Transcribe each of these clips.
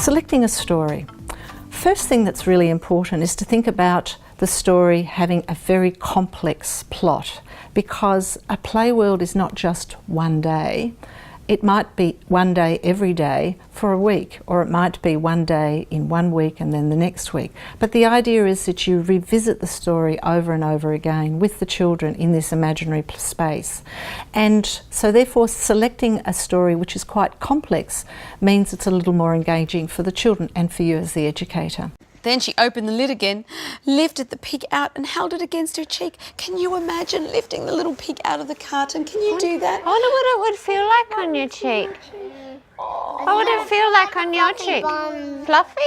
Selecting a story. First thing that's really important is to think about the story having a very complex plot, because a play world is not just one day. It might be one day every day for a week, or it might be one day in 1 week and then the next week. But the idea is that you revisit the story over and over again with the children in this imaginary space. And so therefore selecting a story which is quite complex means it's a little more engaging for the children and for you as the educator. Then she opened the lid again, lifted the pig out and held it against her cheek. Can you imagine lifting the little pig out of the carton? Can you do that? I wonder what it would feel like on your cheek. What would it feel like on your cheek? Fluffy?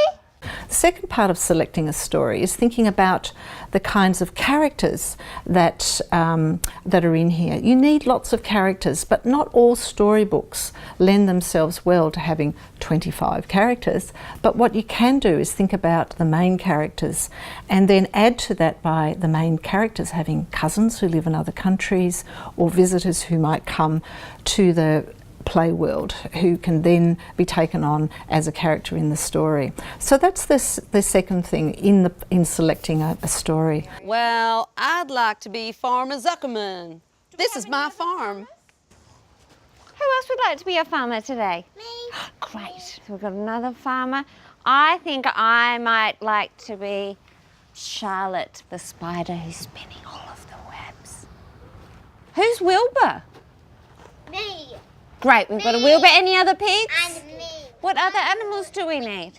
The second part of selecting a story is thinking about the kinds of characters that are in here. You need lots of characters, but not all storybooks lend themselves well to having 25 characters. But what you can do is think about the main characters and then add to that by the main characters having cousins who live in other countries, or visitors who might come to the play world who can then be taken on as a character in the story. So that's the second thing in selecting a story. Well, I'd like to be Farmer Zuckerman. This is my farm. Who else would like to be a farmer today? Me. Great. So we've got another farmer. I think I might like to be Charlotte, the spider who's spinning all of the webs. Who's Wilbur? Me. Great, we've got a Wilbur. Any other pigs? And me. What other animals do we need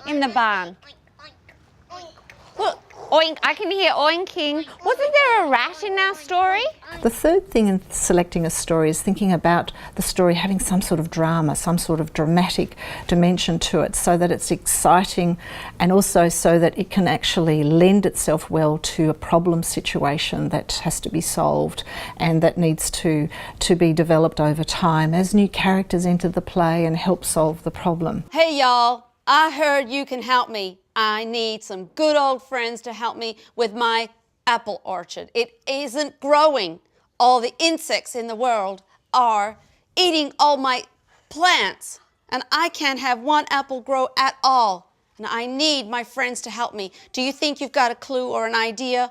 in the barn? Oink, oink, oink. Well, oink, I can hear oinking. Wasn't there a rat in our story? The third thing in selecting a story is thinking about the story having some sort of drama, some sort of dramatic dimension to it, so that it's exciting and also so that it can actually lend itself well to a problem situation that has to be solved and that needs to be developed over time as new characters enter the play and help solve the problem. Hey y'all, I heard you can help me. I need some good old friends to help me with my apple orchard. It isn't growing. All the insects in the world are eating all my plants, and I can't have one apple grow at all. And I need my friends to help me. Do you think you've got a clue or an idea?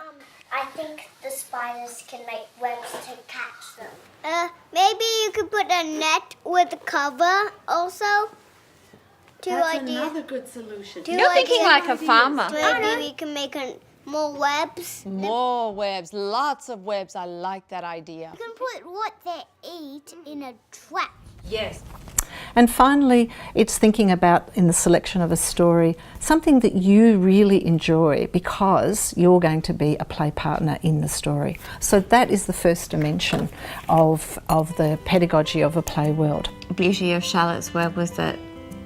I think the spiders can make webs to catch them. Maybe you could put a net with a cover also. That's another good solution. You're thinking like a farmer. Maybe we can make more webs. More webs, lots of webs. I like that idea. You can put what they eat in a trap. Yes. And finally, it's thinking about, in the selection of a story, something that you really enjoy because you're going to be a play partner in the story. So that is the first dimension of the pedagogy of a play world. The beauty of Charlotte's Web was that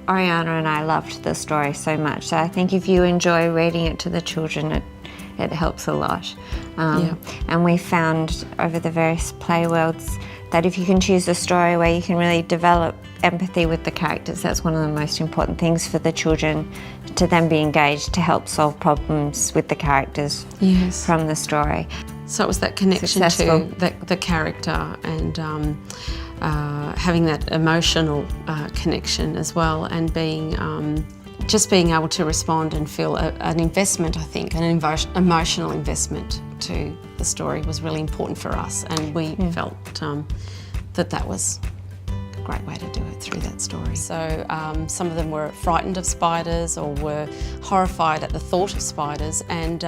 Oriana and I loved the story so much. So I think if you enjoy reading it to the children, it helps a lot. And we found over the various play worlds that if you can choose a story where you can really develop empathy with the characters, that's one of the most important things for the children, to then be engaged to help solve problems with the characters from the story. So it was that connection to the character and having that emotional connection as well, and just being able to respond and feel an investment, I think, an emotional investment to the story was really important for us, and we felt that was a great way to do it through that story. So some of them were frightened of spiders or were horrified at the thought of spiders, and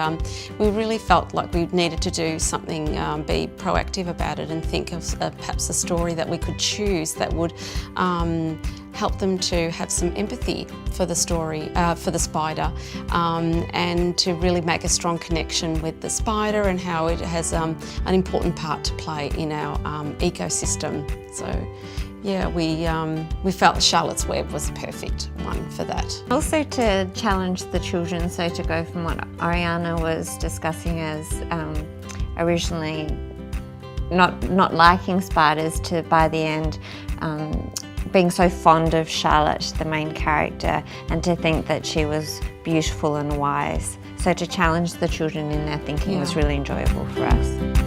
we really felt like we needed to do something, be proactive about it and think of perhaps a story that we could choose that would help them to have some empathy for the story, for the spider, and to really make a strong connection with the spider and how it has an important part to play in our ecosystem. So yeah, we felt Charlotte's Web was a perfect one for that. Also to challenge the children, so to go from what Oriana was discussing as originally not liking spiders to, by the end, being so fond of Charlotte, the main character, and to think that she was beautiful and wise. So to challenge the children in their thinking was really enjoyable for us.